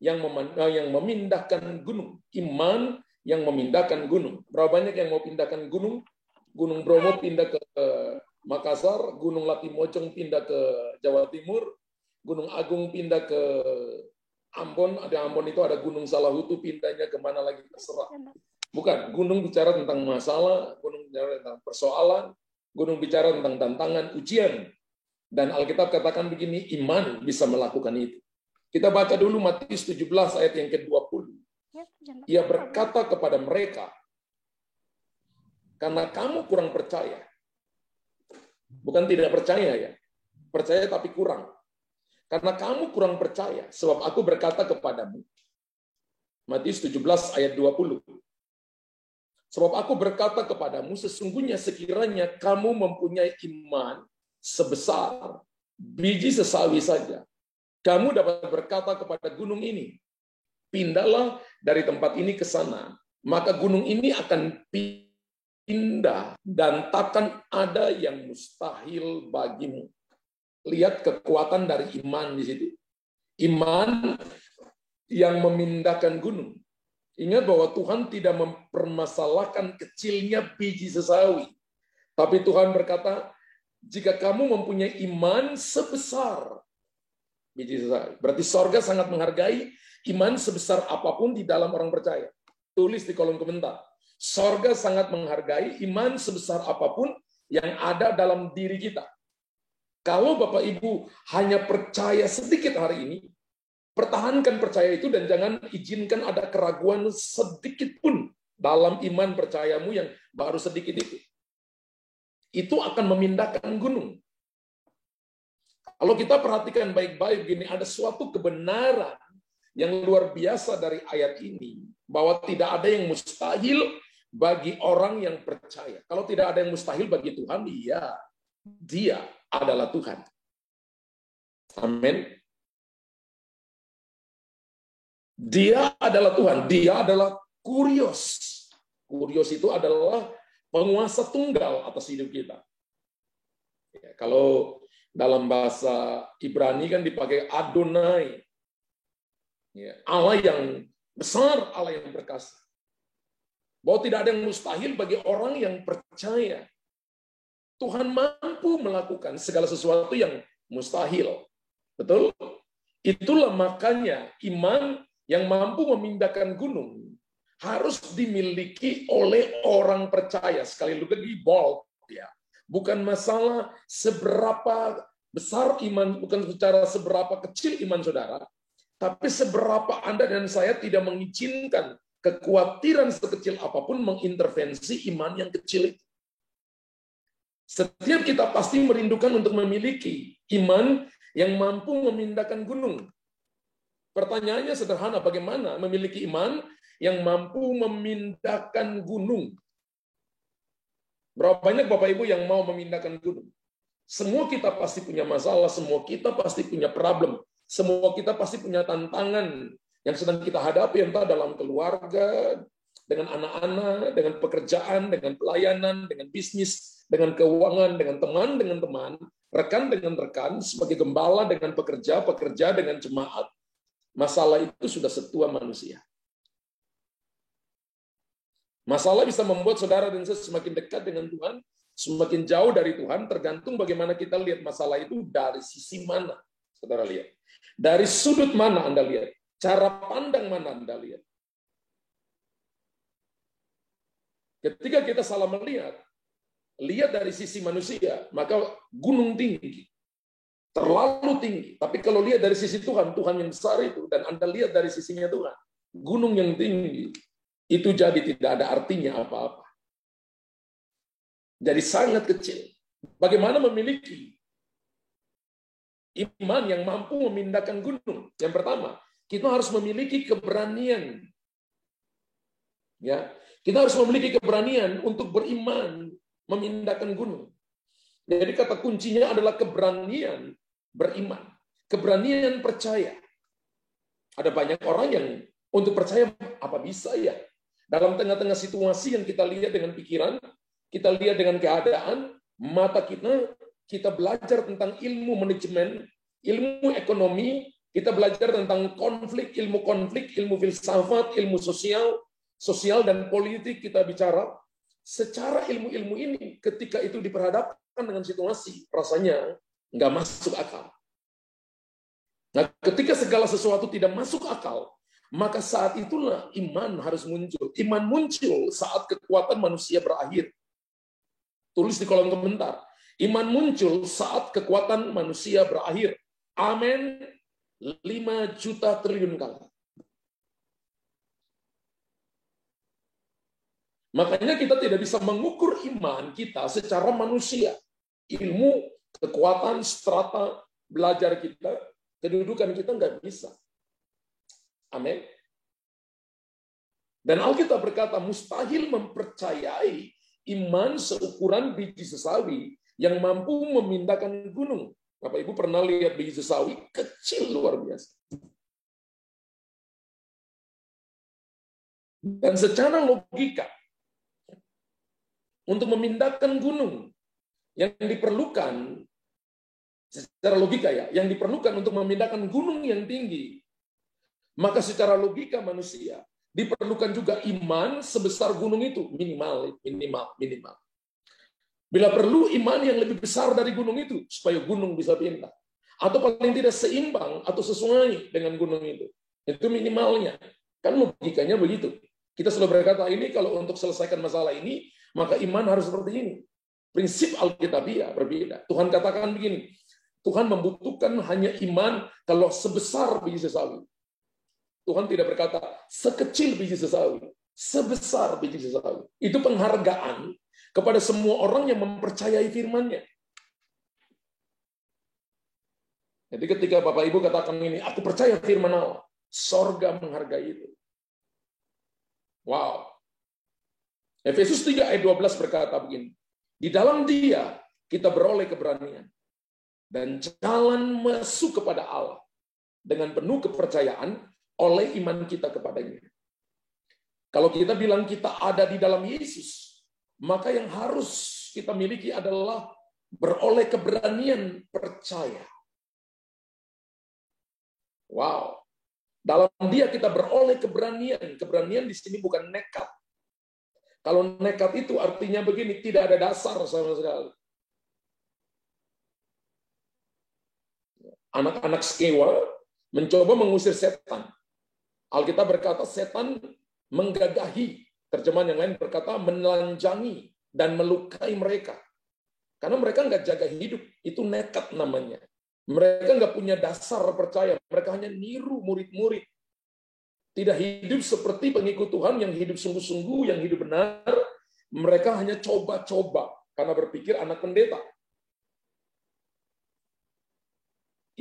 yang memindahkan gunung. Iman yang memindahkan gunung. Berapa banyak yang mau pindahkan gunung? Gunung Bromo pindah ke Makassar, Gunung Latimojong pindah ke Jawa Timur, Gunung Agung pindah ke Ambon. Ada Ambon itu ada Gunung Salahutu, pindahnya kemana lagi terserah. Bukan, gunung bicara tentang masalah, gunung bicara tentang persoalan, gunung bicara tentang tantangan, ujian. Dan Alkitab katakan begini, iman bisa melakukan itu. Kita baca dulu Matius 17 ayat yang ke-20. Ia berkata kepada mereka, karena kamu kurang percaya. Bukan tidak percaya ya. Percaya tapi kurang. Karena kamu kurang percaya, sebab aku berkata kepadamu. Matius 17 ayat 20. Sebab aku berkata kepadamu, sesungguhnya sekiranya kamu mempunyai iman sebesar biji sesawi saja, kamu dapat berkata kepada gunung ini, pindahlah dari tempat ini ke sana. Maka gunung ini akan pindah dan takkan ada yang mustahil bagimu. Lihat kekuatan dari iman di situ. Iman yang memindahkan gunung. Ingat bahwa Tuhan tidak mempermasalahkan kecilnya biji sesawi. Tapi Tuhan berkata, jika kamu mempunyai iman sebesar biji sesawi. Berarti sorga sangat menghargai iman sebesar apapun di dalam orang percaya. Tulis di kolom komentar. Sorga sangat menghargai iman sebesar apapun yang ada dalam diri kita. Kalau Bapak Ibu hanya percaya sedikit hari ini, pertahankan percaya itu dan jangan izinkan ada keraguan sedikit pun dalam iman percayamu yang baru sedikit itu. Itu akan memindahkan gunung. Kalau kita perhatikan baik-baik gini, ada suatu kebenaran yang luar biasa dari ayat ini, bahwa tidak ada yang mustahil bagi orang yang percaya. Kalau tidak ada yang mustahil bagi Tuhan, iya, Dia adalah Tuhan. Amin. Dia adalah Tuhan. Dia adalah Kurios. Kurios itu adalah penguasa tunggal atas hidup kita. Ya, kalau dalam bahasa Ibrani kan dipakai Adonai. Ya, Allah yang besar, Allah yang berkuasa. Bahwa tidak ada yang mustahil bagi orang yang percaya. Tuhan mampu melakukan segala sesuatu yang mustahil. Betul? Itulah makanya iman yang mampu memindahkan gunung harus dimiliki oleh orang percaya. Sekali lagi bold ya. Bukan masalah seberapa besar iman, bukan secara seberapa kecil iman saudara, tapi seberapa Anda dan saya tidak mengizinkan kekhawatiran sekecil apapun mengintervensi iman yang kecil itu. Setiap kita pasti merindukan untuk memiliki iman yang mampu memindahkan gunung. Pertanyaannya sederhana, bagaimana memiliki iman yang mampu memindahkan gunung? Berapa banyak Bapak Ibu yang mau memindahkan gunung? Semua kita pasti punya masalah, semua kita pasti punya problem, semua kita pasti punya tantangan yang sedang kita hadapi, entah dalam keluarga, dengan anak-anak, dengan pekerjaan, dengan pelayanan, dengan bisnis, dengan keuangan, dengan teman, rekan dengan rekan, sebagai gembala dengan pekerja dengan jemaat. Masalah itu sudah setua manusia. Masalah bisa membuat saudara dan saya semakin dekat dengan Tuhan, semakin jauh dari Tuhan, tergantung bagaimana kita lihat masalah itu dari sisi mana. Saudara lihat. Dari sudut mana Anda lihat. Cara pandang mana Anda lihat. Ketika kita salah melihat, lihat dari sisi manusia, maka gunung tinggi, terlalu tinggi. Tapi kalau lihat dari sisi Tuhan, Tuhan yang besar itu, dan Anda lihat dari sisinya Tuhan, gunung yang tinggi, itu jadi tidak ada artinya apa-apa. Jadi sangat kecil. Bagaimana memiliki iman yang mampu memindahkan gunung? Yang pertama, kita harus memiliki keberanian. Ya, kita harus memiliki keberanian untuk beriman, memindahkan gunung. Jadi kata kuncinya adalah keberanian beriman, keberanian percaya. Ada banyak orang yang untuk percaya, apa bisa ya? Dalam tengah-tengah situasi yang kita lihat dengan pikiran, kita lihat dengan keadaan, mata kita belajar tentang ilmu manajemen, ilmu ekonomi, Kita belajar tentang konflik, ilmu filsafat, ilmu sosial dan politik. Kita bicara secara ilmu-ilmu ini, ketika itu diperhadapkan dengan situasi, rasanya nggak masuk akal. Nah, ketika segala sesuatu tidak masuk akal, maka saat itulah iman harus muncul. Iman muncul saat kekuatan manusia berakhir. Tulis di kolom komentar. Iman muncul saat kekuatan manusia berakhir. Amin. 5 juta triliun kali. Makanya kita tidak bisa mengukur iman kita secara manusia. Ilmu, kekuatan, strata, belajar kita, kedudukan kita nggak bisa. Amin. Dan Alkitab berkata, mustahil mempercayai iman seukuran biji sesawi yang mampu memindahkan gunung. Bapak Ibu pernah lihat biji sesawi? Kecil luar biasa. Dan secara logika, untuk memindahkan gunung, yang diperlukan, secara logika ya, yang diperlukan untuk memindahkan gunung yang tinggi, maka secara logika manusia, diperlukan juga iman sebesar gunung itu, minimal. Bila perlu iman yang lebih besar dari gunung itu, supaya gunung bisa pindah. Atau paling tidak seimbang atau sesuai dengan gunung itu. Itu minimalnya. Kan logikanya begitu. Kita selalu berkata, ini kalau untuk selesaikan masalah ini, maka iman harus seperti ini. Prinsip Alkitabiah berbeda. Tuhan katakan begini, Tuhan membutuhkan hanya iman kalau sebesar biji sesawi. Tuhan tidak berkata, sekecil biji sesawi, sebesar biji sesawi. Itu penghargaan kepada semua orang yang mempercayai firman-Nya. Jadi ketika Bapak Ibu katakan ini, aku percaya firman Allah, sorga menghargai itu. Wow. Efesus 3 ayat 12 berkata begini, di dalam Dia kita beroleh keberanian dan jalan masuk kepada Allah dengan penuh kepercayaan oleh iman kita kepadanya. Kalau kita bilang kita ada di dalam Yesus, maka yang harus kita miliki adalah beroleh keberanian percaya. Wow. Dalam Dia kita beroleh keberanian. Keberanian di sini bukan nekat. Kalau nekat itu artinya begini, tidak ada dasar sama sekali. Anak-anak Skewa mencoba mengusir setan. Alkitab berkata setan menggagahi. Terjemahan yang lain berkata menelanjangi dan melukai mereka. Karena mereka nggak jaga hidup. Itu nekat namanya. Mereka nggak punya dasar percaya. Mereka hanya niru murid-murid. Tidak hidup seperti pengikut Tuhan yang hidup sungguh-sungguh, yang hidup benar. Mereka hanya coba-coba. Karena berpikir anak pendeta.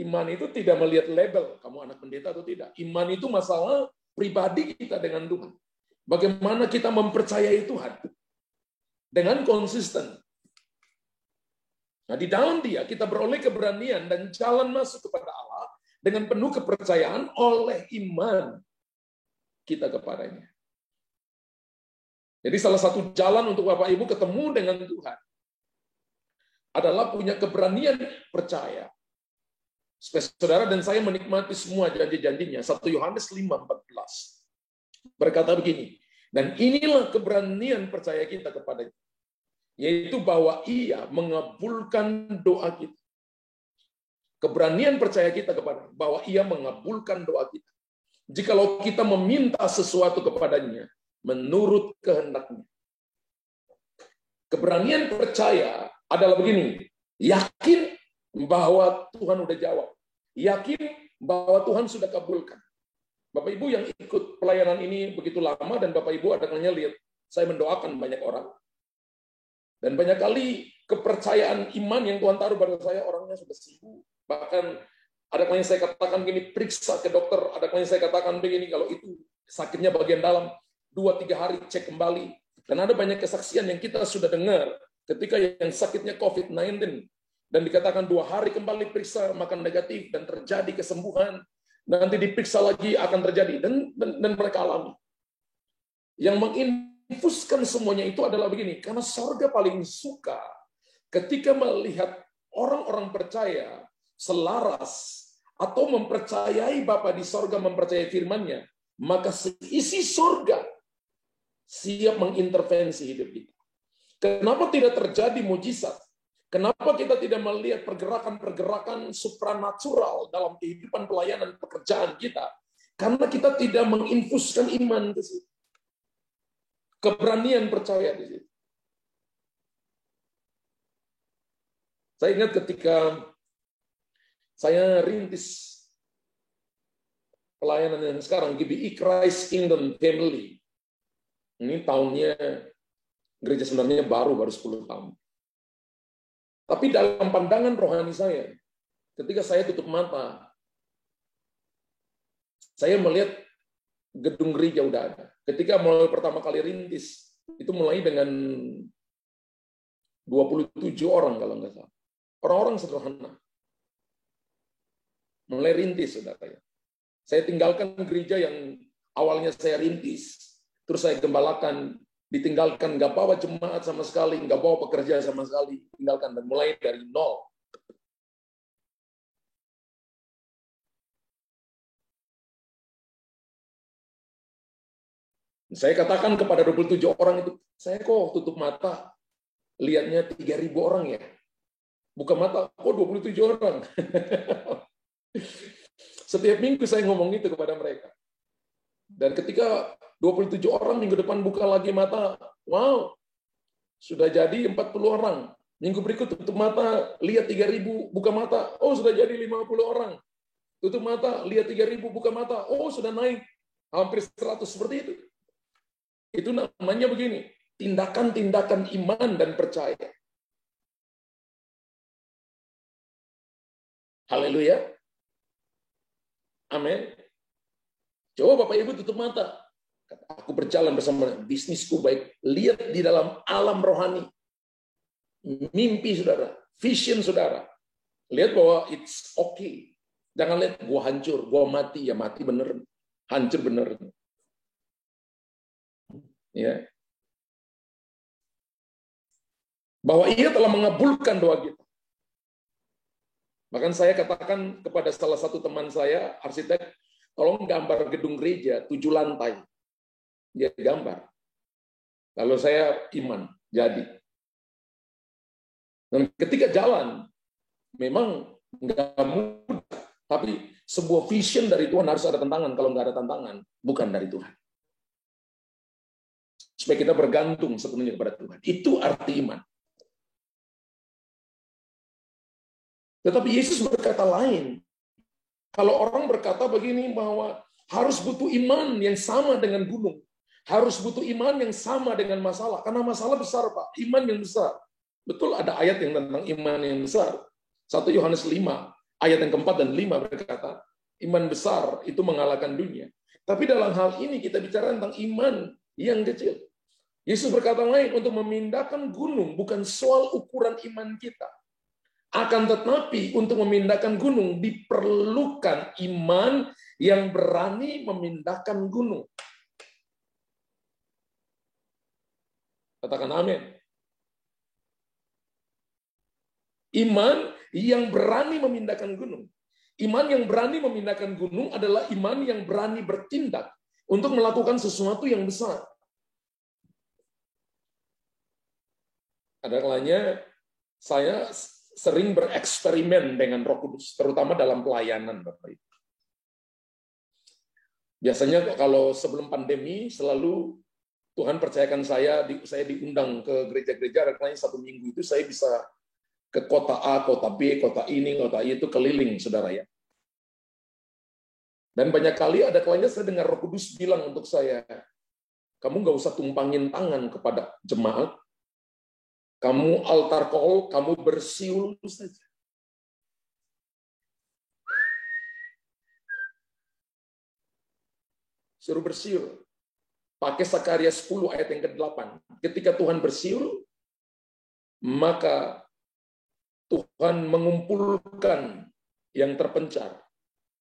Iman itu tidak melihat label. Kamu anak pendeta atau tidak. Iman itu masalah pribadi kita dengan Tuhan. Bagaimana kita mempercayai Tuhan dengan konsisten. Nah, di dalam Dia kita beroleh keberanian dan jalan masuk kepada Allah dengan penuh kepercayaan oleh iman kita kepadanya. Jadi salah satu jalan untuk Bapak Ibu ketemu dengan Tuhan adalah punya keberanian percaya. Saudara dan saya menikmati semua janji-janjinya. 1 Yohanes 5:14. Berkata begini, dan inilah keberanian percaya kita kepadanya, yaitu bahwa Ia mengabulkan doa kita. Keberanian percaya kita kepadanya, bahwa Ia mengabulkan doa kita. Jikalau kita meminta sesuatu kepadanya, menurut kehendaknya. Keberanian percaya adalah begini, yakin bahwa Tuhan sudah jawab, yakin bahwa Tuhan sudah kabulkan. Bapak Ibu yang ikut pelayanan ini begitu lama dan Bapak Ibu ada kalanya lihat saya mendoakan banyak orang. Dan banyak kali kepercayaan iman yang Tuhan taruh pada saya, orangnya sudah sembuh. Bahkan ada kalanya saya katakan begini, periksa ke dokter. Ada kalanya saya katakan begini, kalau itu sakitnya bagian dalam, 2-3 hari cek kembali. Dan ada banyak kesaksian yang kita sudah dengar ketika yang sakitnya COVID-19 dan dikatakan 2 hari kembali periksa makan negatif dan terjadi kesembuhan. Nanti diperiksa lagi akan terjadi dan mereka alami. Yang menginfuskan semuanya itu adalah begini, karena sorga paling suka ketika melihat orang-orang percaya selaras atau mempercayai Bapa di sorga, mempercayai firman-Nya, maka seisi sorga siap mengintervensi hidup kita. Kenapa tidak terjadi mujizat? Kenapa kita tidak melihat pergerakan-pergerakan supranatural dalam kehidupan pelayanan pekerjaan kita? Karena kita tidak menginfuskan iman ke situ. Keberanian percaya di situ. Saya ingat ketika saya rintis pelayanan yang sekarang, GBI Christ Kingdom Family. Ini tahunnya, gereja sebenarnya baru 10 tahun. Tapi dalam pandangan rohani saya, ketika saya tutup mata, saya melihat gedung gereja udah ada. Ketika mulai pertama kali rintis, itu mulai dengan 27 orang kalau nggak salah. Orang-orang sederhana. Mulai rintis, saudara. Saya tinggalkan gereja yang awalnya saya rintis, terus saya gembalakan, ditinggalkan, nggak bawa jemaat sama sekali, nggak bawa pekerja sama sekali, tinggalkan, dan mulai dari nol. Saya katakan kepada 27 orang itu, saya kok tutup mata, lihatnya 3.000 orang ya. Buka mata, kok 27 orang. Setiap minggu saya ngomong itu kepada mereka. Dan ketika 27 orang minggu depan buka lagi mata, wow, sudah jadi 40 orang. Minggu berikut tutup mata, lihat 3.000, buka mata, oh sudah jadi 50 orang. Tutup mata, lihat 3.000, buka mata, oh sudah naik hampir 100, seperti itu. Itu namanya begini, tindakan-tindakan iman dan percaya. Haleluya. Amin. Coba Bapak Ibu tutup mata. Aku berjalan bersama, bisnisku baik. Lihat di dalam alam rohani. Mimpi saudara, vision saudara. Lihat bahwa it's okay. Jangan lihat gua hancur, gua mati, ya mati bener. Hancur bener. Ya. Bahwa ia telah mengabulkan doa kita. Bahkan saya katakan kepada salah satu teman saya, arsitek, tolong gambar gedung gereja 7 lantai. Dia gambar. Lalu saya iman, jadi. Dan ketika jalan, memang nggak mudah. Tapi sebuah vision dari Tuhan harus ada tantangan. Kalau nggak ada tantangan, bukan dari Tuhan. Supaya kita bergantung sepenuhnya kepada Tuhan. Itu arti iman. Tetapi Yesus berkata lain. Kalau orang berkata begini bahwa harus butuh iman yang sama dengan gunung. Harus butuh iman yang sama dengan masalah. Karena masalah besar, Pak. Iman yang besar. Betul ada ayat yang tentang iman yang besar. 1 Yohanes 5, ayat yang keempat dan 5 berkata, iman besar itu mengalahkan dunia. Tapi dalam hal ini kita bicara tentang iman yang kecil. Yesus berkata lain, untuk memindahkan gunung bukan soal ukuran iman kita. Akan tetapi untuk memindahkan gunung diperlukan iman yang berani memindahkan gunung. Katakan amin. Iman yang berani memindahkan gunung. Iman yang berani memindahkan gunung adalah iman yang berani bertindak untuk melakukan sesuatu yang besar. Ada kalanya saya sering bereksperimen dengan Roh Kudus, terutama dalam pelayanan, Bapak Ibu. Biasanya kalau sebelum pandemi, selalu Tuhan percayakan saya diundang ke gereja-gereja, ada kalanya 1 minggu itu saya bisa ke kota A, kota B, kota ini, kota itu, keliling, saudara ya. Dan banyak kali ada kalanya saya dengar Roh Kudus bilang untuk saya, kamu nggak usah tumpangin tangan kepada jemaat, kamu altar call, kamu bersiul saja. Suruh bersiul. Pakai Sakaria 10 ayat yang ke-8. Ketika Tuhan bersiul, maka Tuhan mengumpulkan yang terpencar.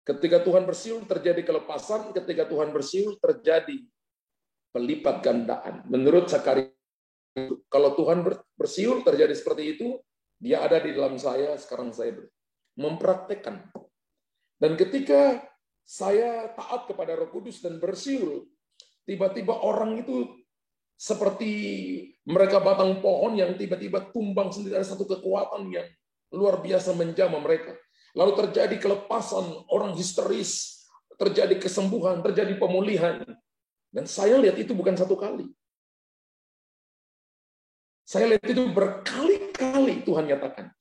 Ketika Tuhan bersiul, terjadi kelepasan. Ketika Tuhan bersiul, terjadi pelipat gandaan. Menurut Sakaria, kalau Tuhan bersiul terjadi seperti itu, dia ada di dalam saya, sekarang saya mempraktekkan. Dan ketika saya taat kepada Roh Kudus dan bersiul, tiba-tiba orang itu seperti mereka batang pohon yang tiba-tiba tumbang sendiri. Ada satu kekuatan yang luar biasa menjamah mereka. Lalu terjadi kelepasan, orang histeris, terjadi kesembuhan, terjadi pemulihan. Dan saya lihat itu bukan satu kali. Saya lihat itu berkali-kali Tuhan nyatakan.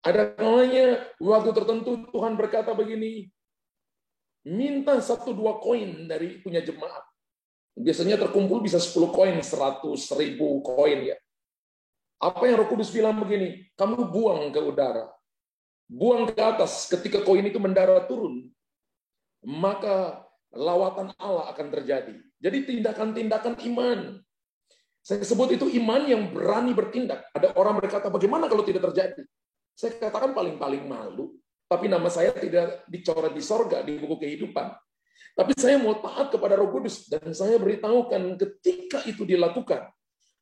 Ada kalanya waktu tertentu Tuhan berkata begini, minta 1-2 koin dari punya jemaat. Biasanya terkumpul bisa 10 koin, 100, 1000 koin ya. Apa yang Roh Kudus bilang begini, kamu buang ke udara, buang ke atas, ketika koin itu mendarat turun, maka lawatan Allah akan terjadi. Jadi tindakan-tindakan iman. Saya sebut itu iman yang berani bertindak. Ada orang berkata, bagaimana kalau tidak terjadi? Saya katakan paling-paling malu. Tapi nama saya tidak dicoret di sorga, di buku kehidupan. Tapi saya mau taat kepada Roh Kudus. Dan saya beritahukan ketika itu dilakukan,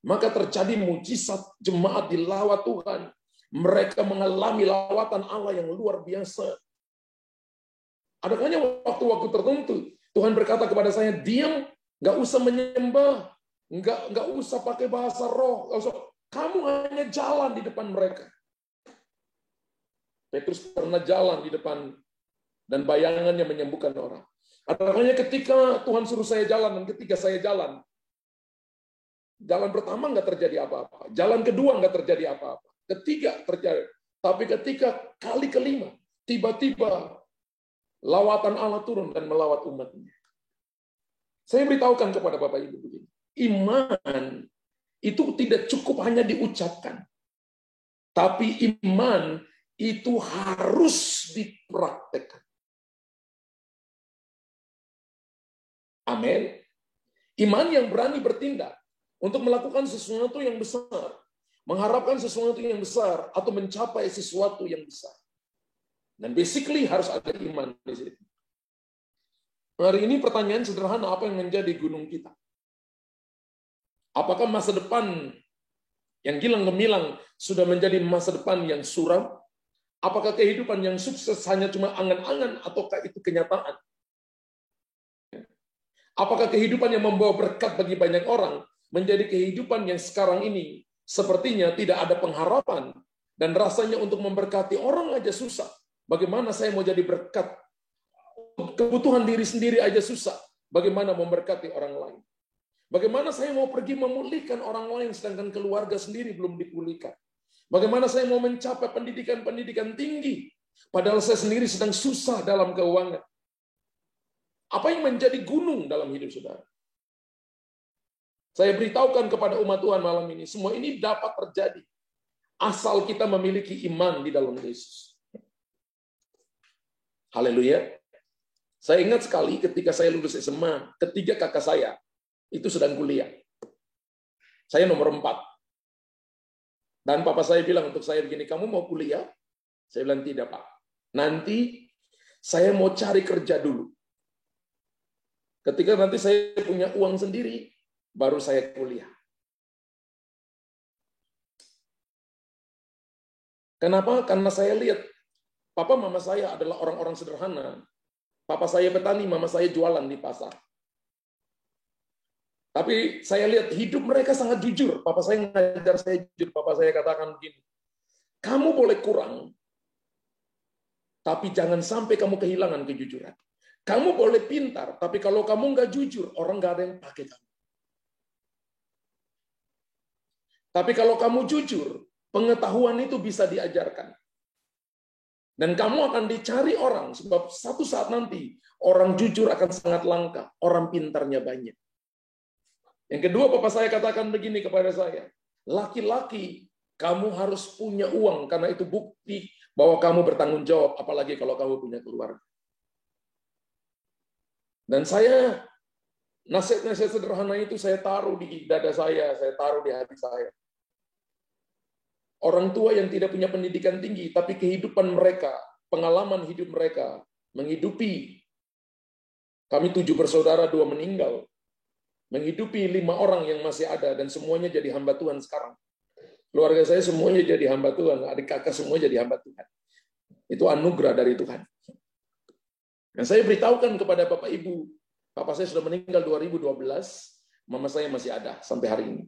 maka terjadi mujizat, jemaat dilawat Tuhan. Mereka mengalami lawatan Allah yang luar biasa. Ada kalanya waktu-waktu tertentu, Tuhan berkata kepada saya, diam, nggak usah menyembah, nggak usah pakai bahasa roh, kamu hanya jalan di depan mereka. Petrus pernah jalan di depan dan bayangannya menyembuhkan orang. Ada kalanya ketika Tuhan suruh saya jalan dan ketika saya jalan pertama nggak terjadi apa-apa, jalan kedua nggak terjadi apa-apa, ketiga terjadi, tapi ketika kali kelima tiba-tiba lawatan Allah turun dan melawat umatnya. Saya beritahukan kepada Bapak Ibu begini, iman itu tidak cukup hanya diucapkan, tapi iman itu harus dipraktekkan. Amin. Iman yang berani bertindak untuk melakukan sesuatu yang besar, mengharapkan sesuatu yang besar, atau mencapai sesuatu yang besar. Dan basically harus ada iman di situ. Hari ini pertanyaan sederhana, apa yang menjadi gunung kita? Apakah masa depan yang gilang gemilang sudah menjadi masa depan yang suram? Apakah kehidupan yang sukses hanya cuma angan-angan ataukah itu kenyataan? Apakah kehidupan yang membawa berkat bagi banyak orang menjadi kehidupan yang sekarang ini sepertinya tidak ada pengharapan dan rasanya untuk memberkati orang aja susah? Bagaimana saya mau jadi berkat? Kebutuhan diri sendiri aja susah. Bagaimana memberkati orang lain? Bagaimana saya mau pergi memulihkan orang lain sedangkan keluarga sendiri belum dipulihkan? Bagaimana saya mau mencapai pendidikan tinggi padahal saya sendiri sedang susah dalam keuangan? Apa yang menjadi gunung dalam hidup saudara? Saya beritahukan kepada umat Tuhan malam ini, semua ini dapat terjadi asal kita memiliki iman di dalam Yesus. Haleluya. Saya ingat sekali ketika saya lulus SMA, ketiga kakak saya itu sedang kuliah. Saya nomor 4. Dan papa saya bilang untuk saya begini, kamu mau kuliah? Saya bilang tidak, Pak. Nanti saya mau cari kerja dulu. Ketika nanti saya punya uang sendiri, baru saya kuliah. Kenapa? Karena saya lihat papa mama saya adalah orang-orang sederhana. Papa saya petani, mama saya jualan di pasar. Tapi saya lihat hidup mereka sangat jujur. Papa saya ngajar saya jujur. Papa saya katakan begini, kamu boleh kurang, tapi jangan sampai kamu kehilangan kejujuran. Kamu boleh pintar, tapi kalau kamu nggak jujur, orang nggak ada yang pakai kamu. Tapi kalau kamu jujur, pengetahuan itu bisa diajarkan. Dan kamu akan dicari orang, sebab satu saat nanti orang jujur akan sangat langka, orang pintarnya banyak. Yang kedua, papa saya katakan begini kepada saya, laki-laki kamu harus punya uang, karena itu bukti bahwa kamu bertanggung jawab, apalagi kalau kamu punya keluarga. Dan saya, nasihat-nasihat sederhana itu saya taruh di dada saya taruh di hati saya. Orang tua yang tidak punya pendidikan tinggi, tapi kehidupan mereka, pengalaman hidup mereka, menghidupi. Kami 7 bersaudara, 2 meninggal. Menghidupi 5 orang yang masih ada, dan semuanya jadi hamba Tuhan sekarang. Keluarga saya semuanya jadi hamba Tuhan, adik kakak semua jadi hamba Tuhan. Itu anugerah dari Tuhan. Dan saya beritahukan kepada Bapak Ibu, Bapak saya sudah meninggal 2012, mama saya masih ada sampai hari ini.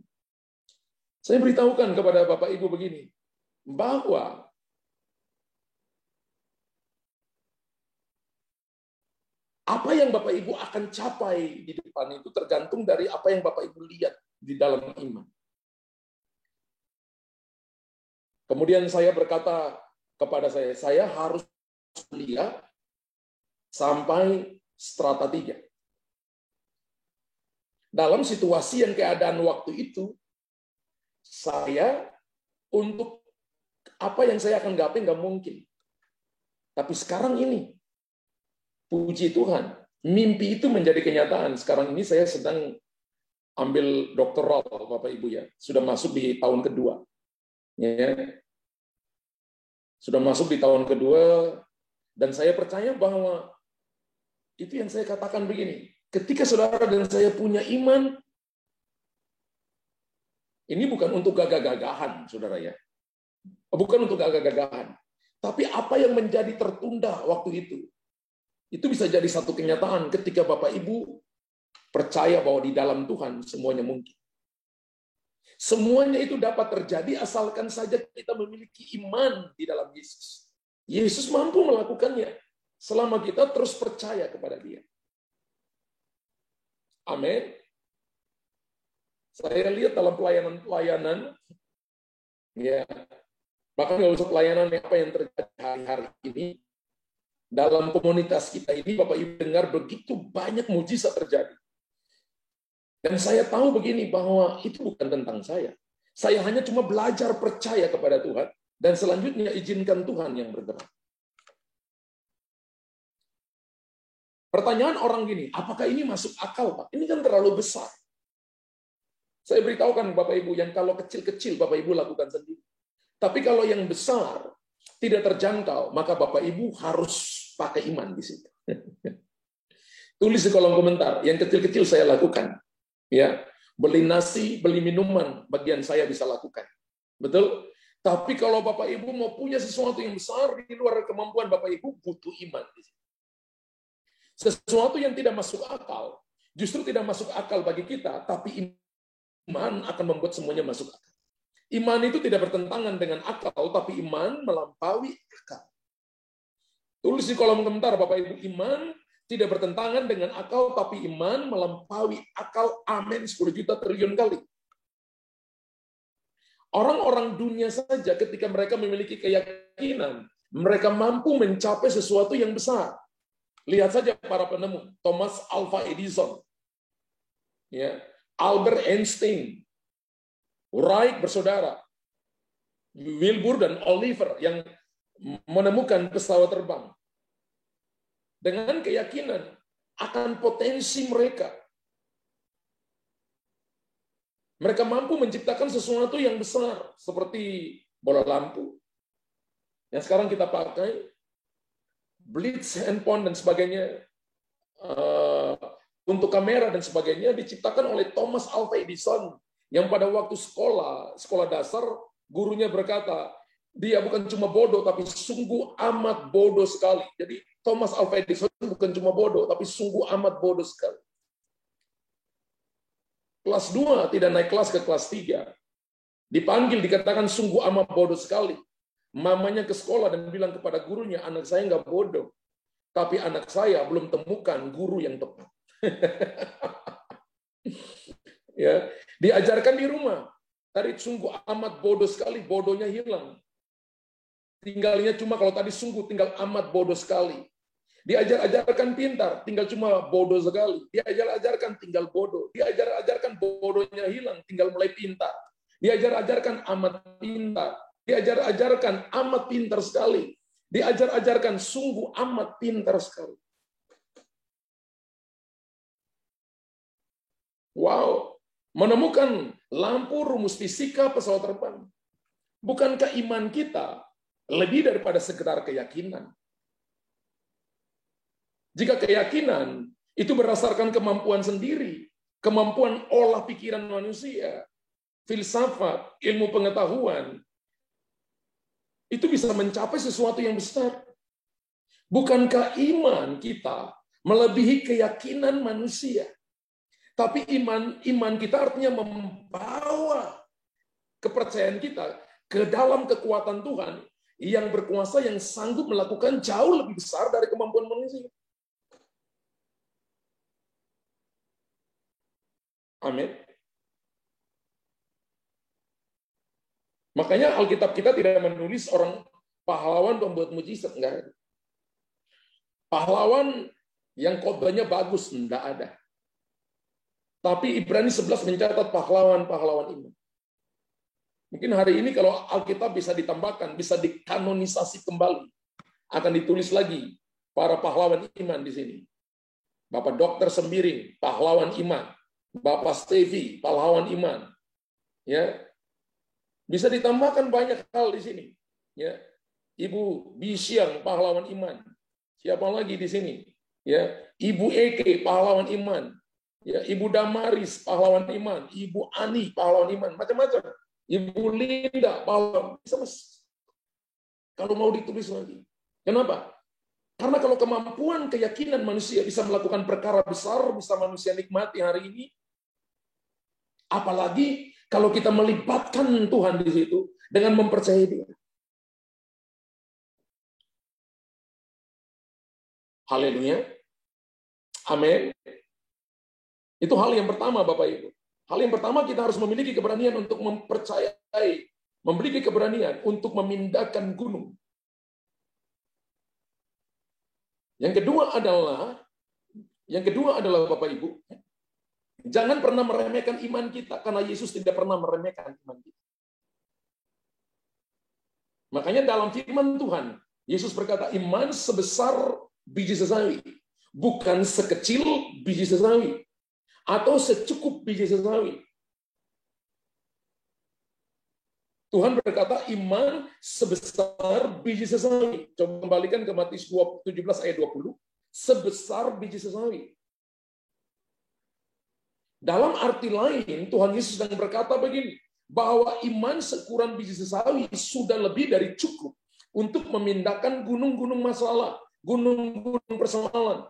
Saya beritahukan kepada Bapak Ibu begini, bahwa apa yang Bapak Ibu akan capai di depan itu tergantung dari apa yang Bapak Ibu lihat di dalam iman. Kemudian saya berkata kepada saya harus lihat sampai strata 3. Dalam situasi yang keadaan waktu itu, saya untuk apa yang saya akan gapai nggak mungkin. Tapi sekarang ini, puji Tuhan, mimpi itu menjadi kenyataan. Sekarang ini saya sedang ambil doktoral, Bapak Ibu ya. Sudah masuk di tahun kedua. Ya. Sudah masuk di tahun kedua, dan saya percaya bahwa itu yang saya katakan begini. Ketika saudara dan saya punya iman, ini bukan untuk gagah-gagahan, saudara ya. Bukan untuk gagah-gagahan. Tapi apa yang menjadi tertunda waktu itu bisa jadi satu kenyataan ketika Bapak Ibu percaya bahwa di dalam Tuhan semuanya mungkin. Semuanya itu dapat terjadi asalkan saja kita memiliki iman di dalam Yesus. Yesus mampu melakukannya selama kita terus percaya kepada Dia. Amin. Saya lihat dalam pelayanan, ya, bahkan nggak usah pelayanan apa yang terjadi hari-hari ini, dalam komunitas kita ini, Bapak Ibu dengar begitu banyak mujizat terjadi. Dan saya tahu begini, bahwa itu bukan tentang saya. Saya hanya cuma belajar percaya kepada Tuhan, dan selanjutnya izinkan Tuhan yang bergerak. Pertanyaan orang gini, apakah ini masuk akal, Pak? Ini kan terlalu besar. Saya beritahukan Bapak Ibu, yang kalau kecil-kecil Bapak Ibu lakukan sendiri. Tapi kalau yang besar tidak terjangkau, maka Bapak Ibu harus pakai iman di situ. Tulis di kolom komentar, yang kecil-kecil saya lakukan. Ya, beli nasi, beli minuman, bagian saya bisa lakukan. Betul? Tapi kalau Bapak Ibu mau punya sesuatu yang besar di luar kemampuan Bapak Ibu, butuh iman di situ. Sesuatu yang tidak masuk akal, justru tidak masuk akal bagi kita, tapi iman akan membuat semuanya masuk akal. Iman itu tidak bertentangan dengan akal, tapi iman melampaui akal. Tulis di kolom komentar, Bapak Ibu, iman tidak bertentangan dengan akal, tapi iman melampaui akal. Amin, 10 juta triliun kali. Orang-orang dunia saja ketika mereka memiliki keyakinan, mereka mampu mencapai sesuatu yang besar. Lihat saja para penemu, Thomas Alva Edison, ya, Albert Einstein, Wright bersaudara, Wilbur dan Oliver yang menemukan pesawat terbang. Dengan keyakinan akan potensi mereka. Mereka mampu menciptakan sesuatu yang besar, seperti bola lampu, yang sekarang kita pakai, blitz handphone dan sebagainya, untuk kamera dan sebagainya, diciptakan oleh Thomas Alva Edison, yang pada waktu sekolah dasar, gurunya berkata, dia bukan cuma bodoh, tapi sungguh amat bodoh sekali. Jadi Thomas Alva Edison bukan cuma bodoh, tapi sungguh amat bodoh sekali. Kelas 2 tidak naik kelas ke kelas 3. Dipanggil, dikatakan sungguh amat bodoh sekali. Mamanya ke sekolah dan bilang kepada gurunya, anak saya nggak bodoh, tapi anak saya belum temukan guru yang tepat. Ya, diajarkan di rumah. Tadi sungguh amat bodoh sekali, bodohnya hilang. Tinggalnya cuma kalau tadi sungguh tinggal amat bodoh sekali. Diajarkan pintar, tinggal cuma bodoh sekali. Diajarkan tinggal bodoh. Diajarkan bodohnya hilang, tinggal mulai pintar. Diajarkan amat pintar. Diajarkan amat pintar sekali. Diajarkan sungguh amat pintar sekali. Wow, menemukan lampu, rumus fisika, pesawat terbang. Bukankah iman kita lebih daripada sekedar keyakinan? Jika keyakinan itu berdasarkan kemampuan sendiri, kemampuan olah pikiran manusia, filsafat, ilmu pengetahuan, itu bisa mencapai sesuatu yang besar. Bukankah iman kita melebihi keyakinan manusia? Tapi iman kita artinya membawa kepercayaan kita ke dalam kekuatan Tuhan yang berkuasa, yang sanggup melakukan jauh lebih besar dari kemampuan manusia. Amin. Makanya Alkitab kita tidak menulis orang pahlawan pembuat mujizat, enggak ada. Pahlawan yang khotbahnya bagus, enggak ada. Tapi Ibrani 11 mencatat pahlawan-pahlawan iman. Mungkin hari ini kalau Alkitab bisa ditambahkan, bisa dikanonisasi kembali, akan ditulis lagi para pahlawan iman di sini. Bapak Dokter Sembiring, pahlawan iman. Bapak Stevi, pahlawan iman. Ya, bisa ditambahkan banyak hal di sini. Ya, Ibu Bisyang, pahlawan iman. Siapa lagi di sini? Ya, Ibu Eke, pahlawan iman. Ya, Ibu Damaris, pahlawan iman. Ibu Ani, pahlawan iman. Macam-macam. Ibu Linda, pahlawan. Bisa mas. Kalau mau ditulis lagi. Kenapa? Karena kalau kemampuan keyakinan manusia bisa melakukan perkara besar, bisa manusia nikmati hari ini, apalagi kalau kita melibatkan Tuhan di situ dengan mempercayai Dia. Haleluya. Amin. Itu hal yang pertama, Bapak Ibu. Hal yang pertama, kita harus memiliki keberanian untuk mempercayai, memiliki keberanian untuk memindahkan gunung. Yang kedua adalah Bapak Ibu, jangan pernah meremehkan iman kita, karena Yesus tidak pernah meremehkan iman kita. Makanya dalam firman Tuhan, Yesus berkata, iman sebesar biji sesawi, bukan sekecil biji sesawi, atau secukup biji sesawi. Tuhan berkata, iman sebesar biji sesawi. Coba kembalikan ke Matius 17 ayat 20. Sebesar biji sesawi. Dalam arti lain, Tuhan Yesus sedang berkata begini, bahwa iman seukuran biji sesawi sudah lebih dari cukup untuk memindahkan gunung-gunung masalah, gunung-gunung persoalan.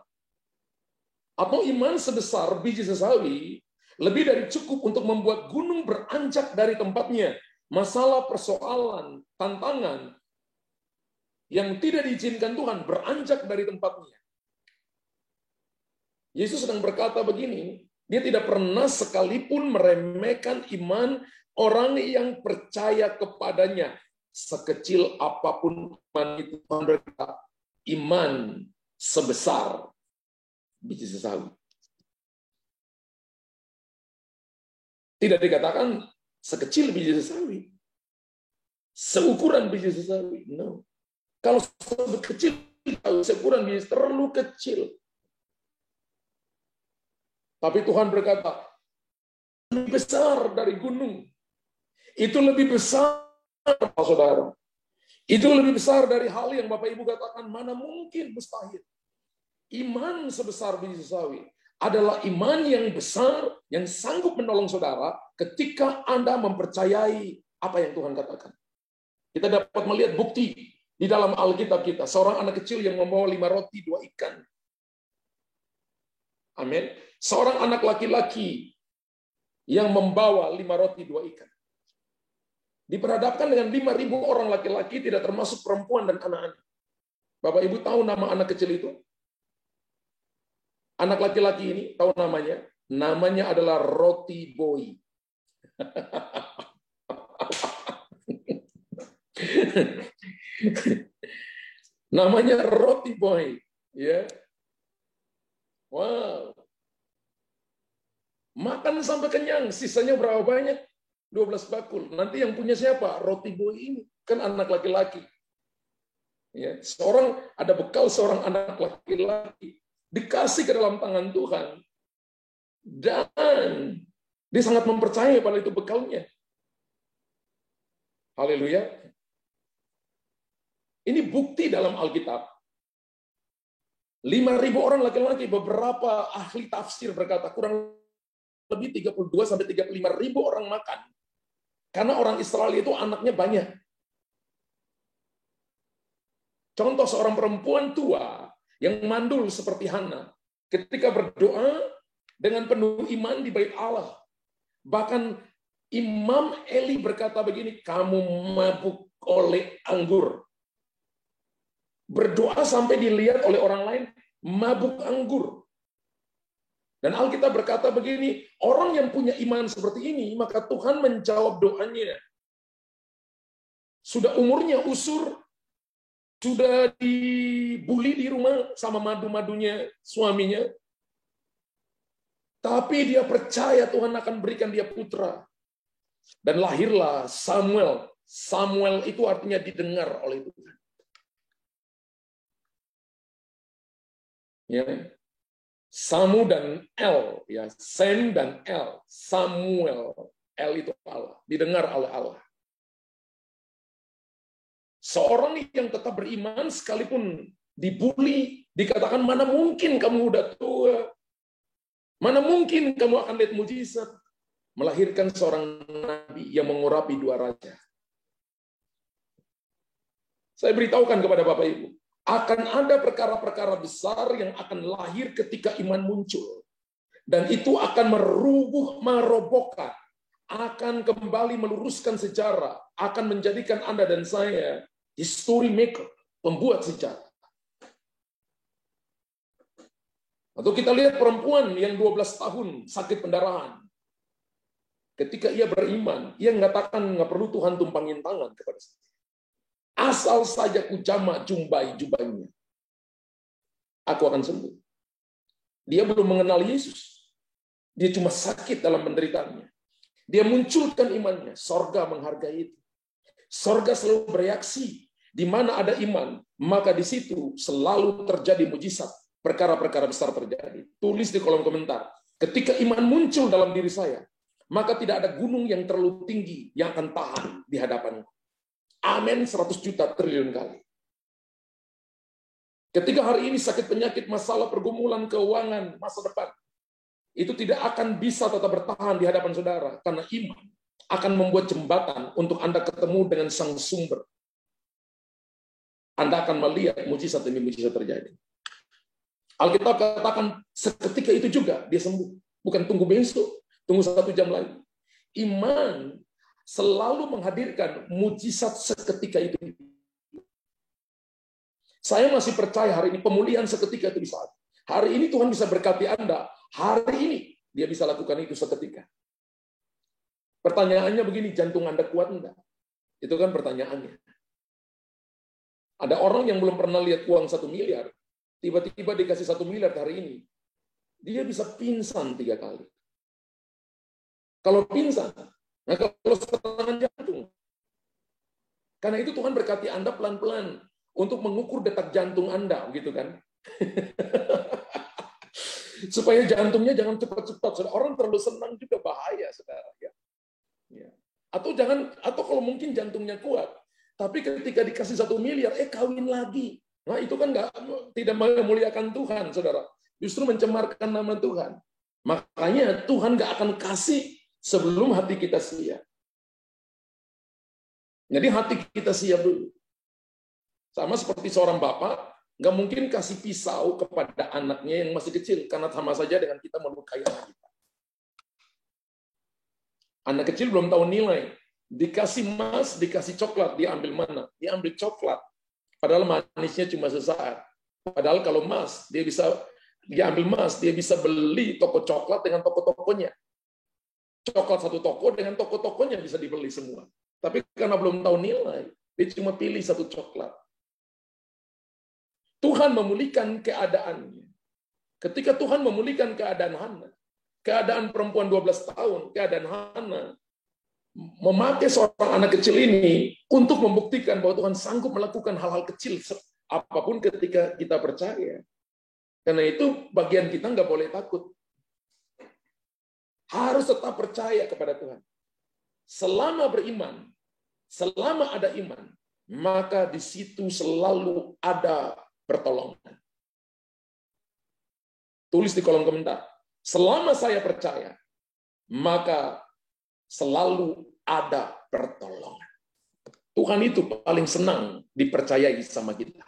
Atau iman sebesar biji sesawi lebih dari cukup untuk membuat gunung beranjak dari tempatnya. Masalah, persoalan, tantangan yang tidak diizinkan Tuhan beranjak dari tempatnya. Yesus sedang berkata begini, Dia tidak pernah sekalipun meremehkan iman orang yang percaya kepadanya. Sekecil apapun iman itu, Tuhan berkata, iman sebesar biji sesawi. Tidak dikatakan sekecil biji sesawi, seukuran biji sesawi. No. Kalau kecil, seukuran biji terlalu kecil. Tapi Tuhan berkata, lebih besar dari gunung. Itu lebih besar, saudara. Itu lebih besar dari hal yang Bapak Ibu katakan, mana mungkin mustahil. Iman sebesar biji sesawi adalah iman yang besar, yang sanggup menolong saudara ketika Anda mempercayai apa yang Tuhan katakan. Kita dapat melihat bukti di dalam Alkitab kita. Seorang anak kecil yang membawa 5 roti 2 ikan. Amin. Seorang anak laki-laki yang membawa 5 roti 2 ikan. Diperhadapkan dengan 5.000 orang laki-laki, tidak termasuk perempuan dan anak-anak. Bapak Ibu tahu nama anak kecil itu? Anak laki-laki ini, tahu namanya? Namanya adalah Roti Boy. Namanya Roti Boy. Ya. Wow. Makan sampai kenyang, sisanya berapa banyak? 12 bakul. Nanti yang punya siapa? Roti Boy ini. Kan anak laki-laki. Ya, ada bekal seorang anak laki-laki. Dikasih ke dalam tangan Tuhan. Dan dia sangat mempercayai pada itu bekalnya. Haleluya. Ini bukti dalam Alkitab. 5.000 orang laki-laki, beberapa ahli tafsir berkata kurang lebih 32-35.000 orang makan. Karena orang Israel itu anaknya banyak. Contoh seorang perempuan tua yang mandul seperti Hana, ketika berdoa dengan penuh iman di bait Allah. Bahkan Imam Eli berkata begini, kamu mabuk oleh anggur. Berdoa sampai dilihat oleh orang lain, mabuk anggur. Dan Alkitab berkata begini, orang yang punya iman seperti ini, maka Tuhan menjawab doanya. Sudah umurnya usur, sudah dibully di rumah sama madu-madunya suaminya, tapi dia percaya Tuhan akan berikan dia putra. Dan lahirlah Samuel. Samuel itu artinya didengar oleh Tuhan. Ya. Samu dan El, ya, Sem dan El. Samuel, El itu Allah, didengar oleh Allah. Seorang yang tetap beriman sekalipun dibully, dikatakan mana mungkin kamu udah tua, mana mungkin kamu akan lihat mujizat, melahirkan seorang nabi yang mengurapi 2 raja. Saya beritahukan kepada Bapak Ibu, akan ada perkara-perkara besar yang akan lahir ketika iman muncul. Dan itu akan merobohkan, akan kembali meluruskan sejarah, akan menjadikan Anda dan saya history maker, pembuat sejarah. Atau kita lihat perempuan yang 12 tahun sakit pendarahan. Ketika ia beriman, ia mengatakan nggak perlu Tuhan tumpangin tangan kepada saya. Asal saja ku jamak jubahnya, aku akan sembuh. Dia belum mengenal Yesus. Dia cuma sakit dalam penderitaannya. Dia munculkan imannya. Sorga menghargai itu. Sorga selalu bereaksi. Di mana ada iman, maka di situ selalu terjadi mujizat. Perkara-perkara besar terjadi. Tulis di kolom komentar. Ketika iman muncul dalam diri saya, maka tidak ada gunung yang terlalu tinggi yang akan tahan di hadapanku. Amin 100 juta triliun kali. Ketika hari ini sakit penyakit, masalah pergumulan, keuangan, masa depan, itu tidak akan bisa tetap bertahan di hadapan saudara. Karena iman akan membuat jembatan untuk Anda ketemu dengan sang sumber. Anda akan melihat mujizat demi mujizat terjadi. Alkitab katakan seketika itu juga dia sembuh. Bukan tunggu besok, tunggu 1 jam lagi. Iman selalu menghadirkan mujizat seketika itu. Saya masih percaya hari ini pemulihan seketika itu bisa. Hari ini Tuhan bisa berkati Anda. Hari ini dia bisa lakukan itu seketika. Pertanyaannya begini, jantung Anda kuat enggak? Itu kan pertanyaannya. Ada orang yang belum pernah lihat uang 1 miliar, tiba-tiba dikasih 1 miliar hari ini. Dia bisa pingsan 3 kali. Kalau pingsan, nah, kalau serangan jantung. Karena itu Tuhan berkati Anda pelan-pelan untuk mengukur detak jantung Anda, gitu kan? Supaya jantungnya jangan cepat-cepat. Orang terlalu senang juga bahaya, saudara. Ya. Atau kalau mungkin jantungnya kuat, tapi ketika dikasih 1 miliar, kawin lagi. Nah itu kan tidak memuliakan Tuhan, saudara. Justru mencemarkan nama Tuhan. Makanya Tuhan nggak akan kasih sebelum hati kita siap. Jadi hati kita siap dulu. Sama seperti seorang bapak, nggak mungkin kasih pisau kepada anaknya yang masih kecil, karena sama saja dengan kita melukai anak kita. Anak kecil belum tahu nilai. Dikasih emas, dikasih coklat, dia ambil mana? Dia ambil coklat. Padahal manisnya cuma sesaat. Padahal kalau emas, dia ambil emas, dia bisa beli toko coklat dengan toko-tokonya. Coklat satu toko dengan toko-tokonya bisa dibeli semua. Tapi karena belum tahu nilai, dia cuma pilih 1 coklat. Tuhan memulihkan keadaannya. Ketika Tuhan memulihkan keadaan Hana, keadaan perempuan 12 tahun, keadaan Hana, memakai seorang anak kecil ini untuk membuktikan bahwa Tuhan sanggup melakukan hal-hal kecil apapun ketika kita percaya. Karena itu bagian kita nggak boleh takut. Harus tetap percaya kepada Tuhan. Selama beriman, selama ada iman, maka di situ selalu ada pertolongan. Tulis di kolom komentar. Selama saya percaya, maka selalu ada pertolongan. Tuhan itu paling senang dipercayai sama kita.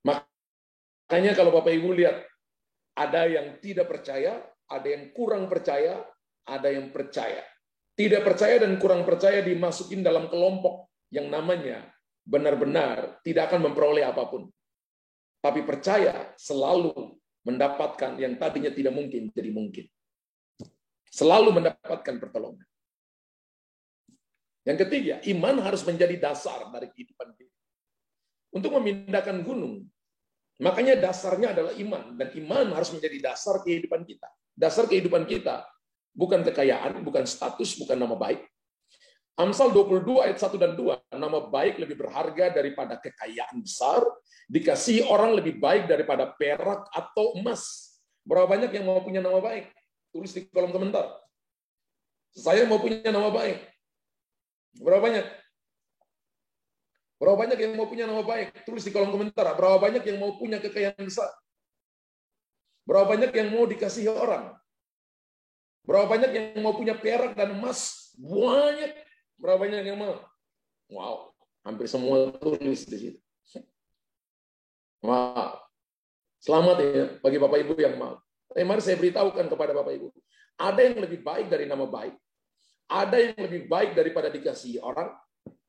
Makanya kalau Bapak Ibu lihat, ada yang tidak percaya, ada yang kurang percaya, ada yang percaya. Tidak percaya dan kurang percaya dimasukin dalam kelompok yang namanya benar-benar tidak akan memperoleh apapun. Tapi percaya selalu mendapatkan yang tadinya tidak mungkin jadi mungkin. Selalu mendapatkan pertolongan. Yang ketiga, iman harus menjadi dasar dari kehidupan kita. Untuk memindahkan gunung, makanya dasarnya adalah iman. Dan iman harus menjadi dasar kehidupan kita. Dasar kehidupan kita bukan kekayaan, bukan status, bukan nama baik. Amsal 22 ayat 1 dan 2, nama baik lebih berharga daripada kekayaan besar, dikasihi orang lebih baik daripada perak atau emas. Berapa banyak yang mau punya nama baik? Tulis di kolom komentar. Saya mau punya nama baik. Berapa banyak? Berapa banyak yang mau punya nama baik? Tulis di kolom komentar. Berapa banyak yang mau punya kekayaan besar? Berapa banyak yang mau dikasihi orang? Berapa banyak yang mau punya perak dan emas? Banyak. Berapa banyak yang mau? Wow, hampir semua tulis di situ. Wow. Selamat ya bagi Bapak Ibu yang mau. Tapi mari saya beritahukan kepada Bapak Ibu. Ada yang lebih baik dari nama baik. Ada yang lebih baik daripada dikasihi orang.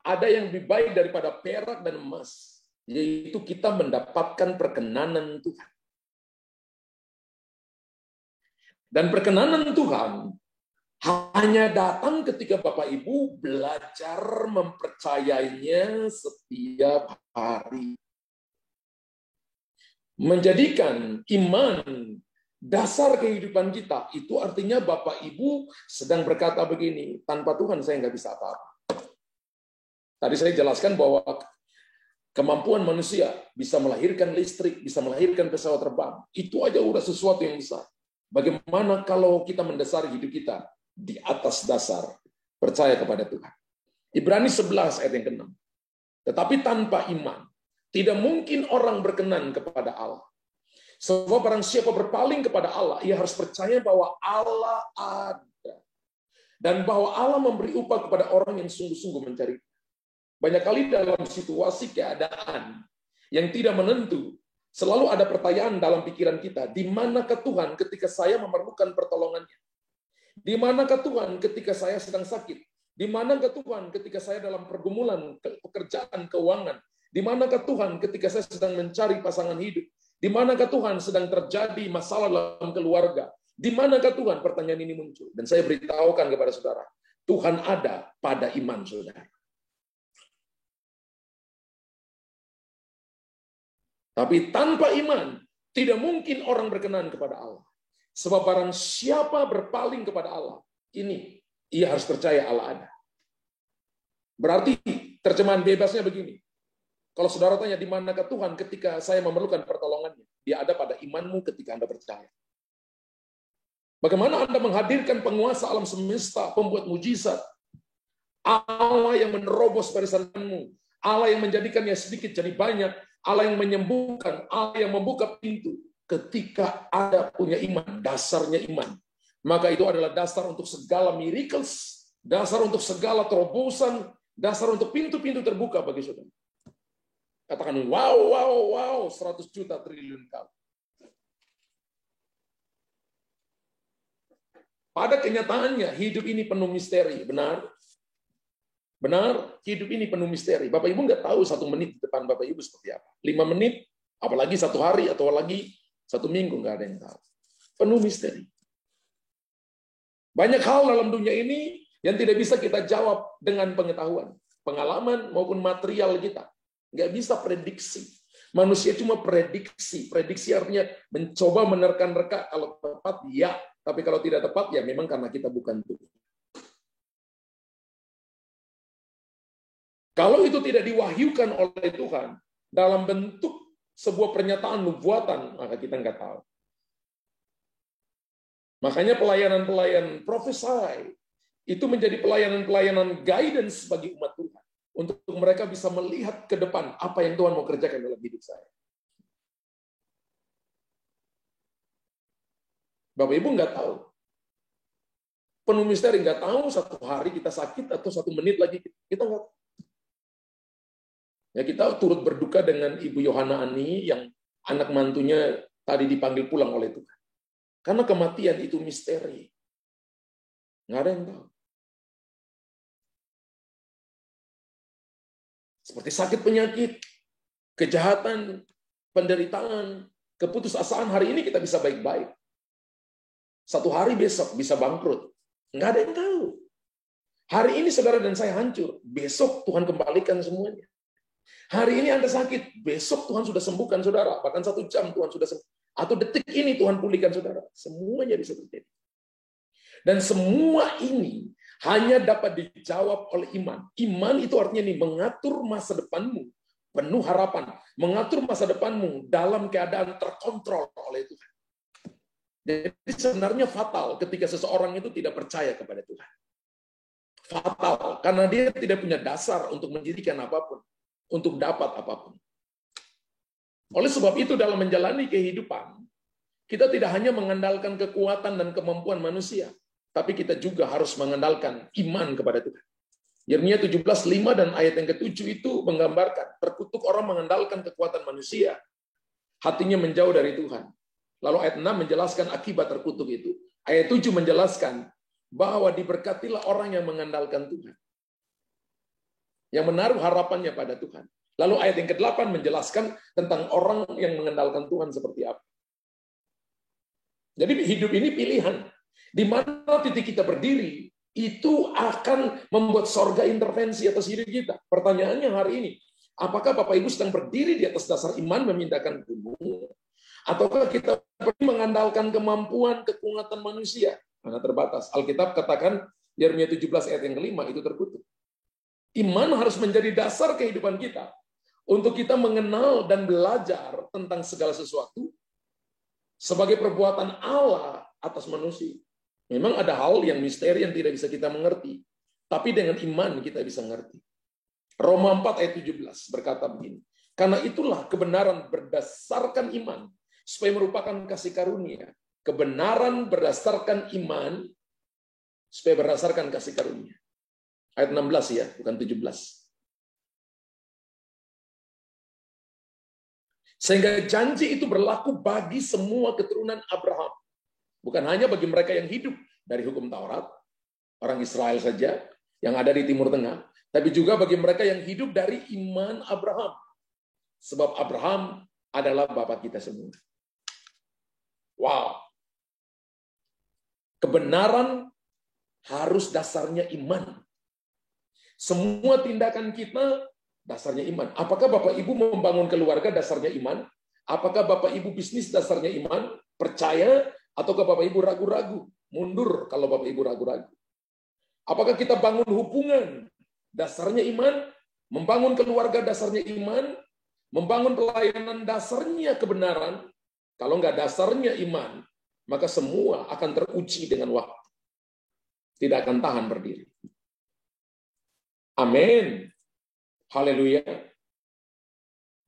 Ada yang lebih baik daripada perak dan emas. Yaitu kita mendapatkan perkenanan Tuhan. Dan perkenanan Tuhan hanya datang ketika Bapak Ibu belajar mempercayainya setiap hari. Menjadikan iman dasar kehidupan kita, itu artinya Bapak Ibu sedang berkata begini, tanpa Tuhan saya nggak bisa apa-apa. Tadi saya jelaskan bahwa kemampuan manusia bisa melahirkan listrik, bisa melahirkan pesawat terbang. Itu aja udah sesuatu yang besar. Bagaimana kalau kita mendasari hidup kita di atas dasar percaya kepada Tuhan. Ibrani 11 ayat yang ke-6. Tetapi tanpa iman, tidak mungkin orang berkenan kepada Allah. Sebab barang siapa berpaling kepada Allah, ia harus percaya bahwa Allah ada. Dan bahwa Allah memberi upah kepada orang yang sungguh-sungguh mencari. Banyak kali dalam situasi keadaan yang tidak menentu, selalu ada pertanyaan dalam pikiran kita, di manakah Tuhan ketika saya memerlukan pertolongannya? Di manakah Tuhan ketika saya sedang sakit? Di manakah Tuhan ketika saya dalam pergumulan pekerjaan, keuangan? Di manakah Tuhan ketika saya sedang mencari pasangan hidup? Di manakah Tuhan sedang terjadi masalah dalam keluarga? Di manakah Tuhan? Pertanyaan ini muncul. Dan saya beritahukan kepada saudara, Tuhan ada pada iman saudara. Tapi tanpa iman, tidak mungkin orang berkenan kepada Allah. Sebab barang siapa berpaling kepada Allah, ini ia harus percaya Allah ada. Berarti terjemahan bebasnya begini. Kalau saudara tanya di manakah Tuhan ketika saya memerlukan pertolongannya, dia ada pada imanmu ketika Anda percaya. Bagaimana Anda menghadirkan penguasa alam semesta, pembuat mujizat, Allah yang menerobos barisanmu, Allah yang menjadikannya sedikit jadi banyak, Allah yang menyembuhkan, Allah yang membuka pintu. Ketika Anda punya iman, dasarnya iman, maka itu adalah dasar untuk segala miracles, dasar untuk segala terobosan, dasar untuk pintu-pintu terbuka bagi saudara. Katakan wow, wow, wow, 100 juta triliun kali. Pada kenyataannya, hidup ini penuh misteri, benar? Benar, hidup ini penuh misteri. Bapak Ibu nggak tahu 1 menit di depan Bapak Ibu seperti apa. 5 menit, apalagi 1 hari, atau lagi 1 minggu, nggak ada yang tahu. Penuh misteri. Banyak hal dalam dunia ini yang tidak bisa kita jawab dengan pengetahuan, pengalaman, maupun material kita. Nggak bisa prediksi. Manusia cuma prediksi. Prediksi artinya mencoba menerka-nerka. Kalau tepat, ya. Tapi kalau tidak tepat, ya memang karena kita bukan Tuhan. Kalau itu tidak diwahyukan oleh Tuhan dalam bentuk sebuah pernyataan nubuatan, maka kita nggak tahu. Makanya pelayanan-pelayanan prophesy itu menjadi pelayanan-pelayanan guidance bagi umat Tuhan. Untuk mereka bisa melihat ke depan apa yang Tuhan mau kerjakan dalam hidup saya. Bapak Ibu nggak tahu. Penuh misteri, nggak tahu 1 hari kita sakit atau 1 menit lagi kita nggak tahu. Ya, kita turut berduka dengan Ibu Yohana Ani yang anak mantunya tadi dipanggil pulang oleh Tuhan. Karena kematian itu misteri. Nggak ada yang tahu. Seperti sakit penyakit, kejahatan, penderitaan, keputusasaan, hari ini kita bisa baik-baik. Satu hari besok bisa bangkrut. Nggak ada yang tahu. Hari ini saudara dan saya hancur. Besok Tuhan kembalikan semuanya. Hari ini Anda sakit. Besok Tuhan sudah sembuhkan saudara. Bahkan 1 jam Tuhan sudah sembuh. Atau detik ini Tuhan pulihkan saudara. Semuanya bisa terjadi. Dan semua ini hanya dapat dijawab oleh iman. Iman itu artinya nih, mengatur masa depanmu. Penuh harapan. Mengatur masa depanmu dalam keadaan terkontrol oleh Tuhan. Jadi sebenarnya fatal ketika seseorang itu tidak percaya kepada Tuhan. Fatal, karena dia tidak punya dasar untuk menjadikan apapun, untuk dapat apapun. Oleh sebab itu dalam menjalani kehidupan, kita tidak hanya mengandalkan kekuatan dan kemampuan manusia, tapi kita juga harus mengandalkan iman kepada Tuhan. Yeremia 17:5 dan ayat yang ke-7 itu menggambarkan, terkutuk orang mengandalkan kekuatan manusia, hatinya menjauh dari Tuhan. Lalu ayat 6 menjelaskan akibat terkutuk itu. Ayat 7 menjelaskan bahwa diberkatilah orang yang mengandalkan Tuhan, yang menaruh harapannya pada Tuhan. Lalu ayat yang ke-8 menjelaskan tentang orang yang mengandalkan Tuhan seperti apa. Jadi hidup ini pilihan. Di mana titik kita berdiri, itu akan membuat sorga intervensi atas hidup kita. Pertanyaannya hari ini, apakah Bapak Ibu sedang berdiri di atas dasar iman memindahkan gunung? Ataukah kita mengandalkan kemampuan, kekuatan manusia? Karena terbatas. Alkitab katakan, Yeremia 17 ayat yang ke-5, itu terkutuk. Iman harus menjadi dasar kehidupan kita. Untuk kita mengenal dan belajar tentang segala sesuatu sebagai perbuatan Allah atas manusia. Memang ada hal yang misteri yang tidak bisa kita mengerti. Tapi dengan iman kita bisa mengerti. Roma 4 ayat 17 berkata begini. Karena itulah kebenaran berdasarkan iman, supaya merupakan kasih karunia. Kebenaran berdasarkan iman, supaya berdasarkan kasih karunia. Ayat 16 ya, bukan 17. Sehingga janji itu berlaku bagi semua keturunan Abraham. Bukan hanya bagi mereka yang hidup dari hukum Taurat, orang Israel saja, yang ada di Timur Tengah, tapi juga bagi mereka yang hidup dari iman Abraham. Sebab Abraham adalah bapa kita semua. Wow. Kebenaran harus dasarnya iman. Semua tindakan kita dasarnya iman. Apakah Bapak Ibu membangun keluarga dasarnya iman? Apakah Bapak Ibu bisnis dasarnya iman? Percaya? Ataukah Bapak Ibu ragu-ragu? Mundur kalau Bapak Ibu ragu-ragu. Apakah kita bangun hubungan dasarnya iman? Membangun keluarga dasarnya iman? Membangun pelayanan dasarnya kebenaran? Kalau nggak dasarnya iman, maka semua akan teruji dengan waktu. Tidak akan tahan berdiri. Amin. Haleluya.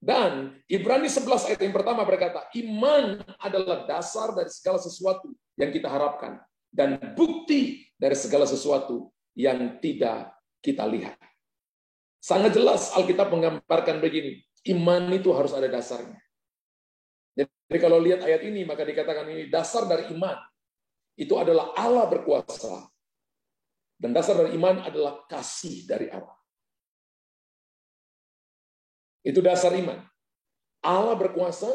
Dan Ibrani 11 ayat yang pertama berkata, iman adalah dasar dari segala sesuatu yang kita harapkan. Dan bukti dari segala sesuatu yang tidak kita lihat. Sangat jelas Alkitab menggambarkan begini, iman itu harus ada dasarnya. Jadi kalau lihat ayat ini, maka dikatakan ini dasar dari iman. Itu adalah Allah berkuasa. Dan dasar dari iman adalah kasih dari Allah. Itu dasar iman. Allah berkuasa,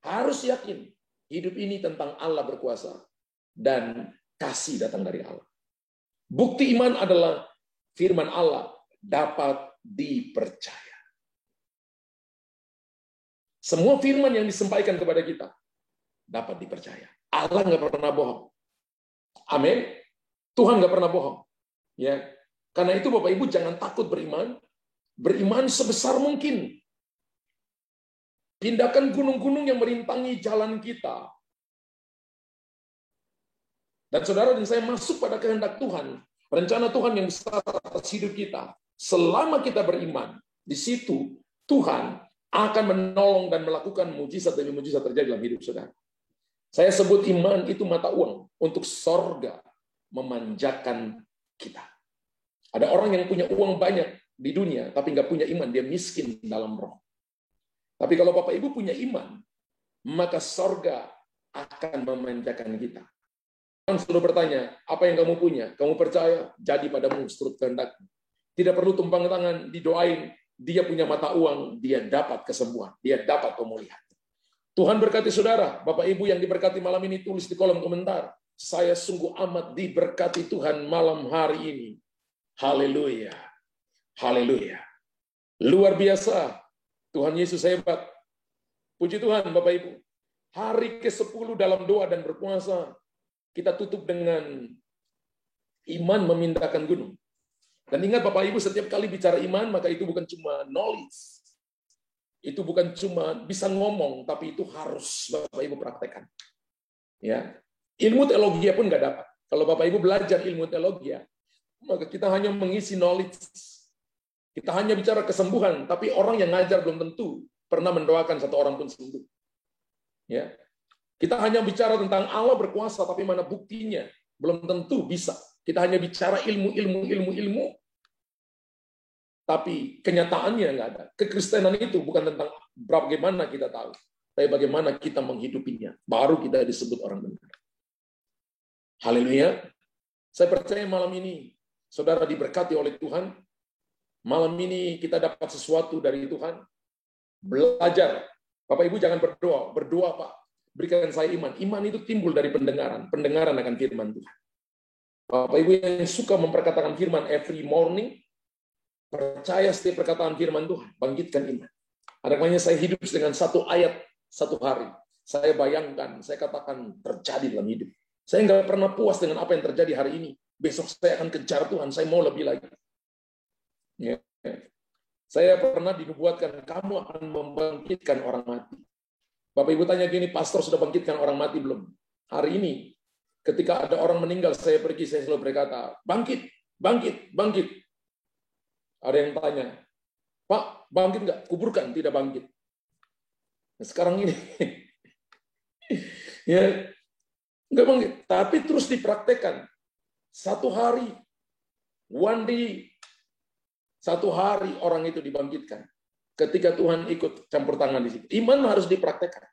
harus yakin. Hidup ini tentang Allah berkuasa. Dan kasih datang dari Allah. Bukti iman adalah firman Allah dapat dipercaya. Semua firman yang disampaikan kepada kita dapat dipercaya. Allah nggak pernah bohong. Amin. Tuhan nggak pernah bohong. Ya, karena itu Bapak Ibu jangan takut beriman. Beriman sebesar mungkin. Pindahkan gunung-gunung yang merintangi jalan kita. Dan saudara dan saya masuk pada kehendak Tuhan. Rencana Tuhan yang besar atas hidup kita. Selama kita beriman, di situ Tuhan akan menolong dan melakukan mujizat demi mujizat terjadi dalam hidup saudara. Saya sebut iman itu mata uang untuk sorga memanjakan kita. Ada orang yang punya uang banyak, di dunia, tapi nggak punya iman, dia miskin dalam roh. Tapi kalau Bapak Ibu punya iman, maka sorga akan memanjakan kita. Orang selalu bertanya, apa yang kamu punya? Kamu percaya? Jadi padamu seturut kehendakmu. Tidak perlu tumpang tangan, didoain. Dia punya mata uang, dia dapat kesembuhan, dia dapat pemulihan. Tuhan berkati saudara, Bapak Ibu yang diberkati malam ini, tulis di kolom komentar. Saya sungguh amat diberkati Tuhan malam hari ini. Haleluya. Haleluya. Luar biasa. Tuhan Yesus hebat. Puji Tuhan Bapak Ibu. Hari ke-10 dalam doa dan berpuasa, kita tutup dengan iman memindahkan gunung. Dan ingat Bapak Ibu, setiap kali bicara iman, maka itu bukan cuma knowledge. Itu bukan cuma bisa ngomong, tapi itu harus Bapak Ibu praktekkan. Ya. Ilmu teologi pun nggak dapat. Kalau Bapak Ibu belajar ilmu teologi, maka kita hanya mengisi knowledge. Kita hanya bicara kesembuhan, tapi orang yang ngajar belum tentu pernah mendoakan satu orang pun sembuh. Ya. Kita hanya bicara tentang Allah berkuasa, tapi mana buktinya? Belum tentu bisa. Kita hanya bicara ilmu, tapi kenyataannya nggak ada. Kekristenan itu bukan tentang bagaimana kita tahu, tapi bagaimana kita menghidupinya. Baru kita disebut orang benar. Haleluya. Saya percaya malam ini, saudara diberkati oleh Tuhan. Malam ini kita dapat sesuatu dari Tuhan. Belajar. Bapak Ibu jangan berdoa. Berdoa Pak. Berikan saya iman. Iman itu timbul dari pendengaran. Pendengaran akan firman Tuhan. Bapak Ibu yang suka memperkatakan firman every morning, percaya setiap perkataan firman Tuhan. Bangkitkan iman. Ada kalanya saya hidup dengan satu ayat, satu hari. Saya bayangkan, saya katakan terjadi dalam hidup. Saya nggak pernah puas dengan apa yang terjadi hari ini. Besok saya akan kejar Tuhan. Saya mau lebih lagi. Ya. Saya pernah dinubuatkan, kamu akan membangkitkan orang mati. Bapak Ibu tanya gini, pastor sudah bangkitkan orang mati belum? Hari ini, ketika ada orang meninggal, saya pergi, saya selalu berkata, bangkit, bangkit, bangkit. Ada yang tanya, Pak, bangkit nggak? Kuburkan, tidak bangkit. Nah, sekarang ini, ya nggak bangkit, tapi terus dipraktekkan. Satu hari, one day, satu hari orang itu dibangkitkan. Ketika Tuhan ikut campur tangan di situ. Iman harus dipraktekkan.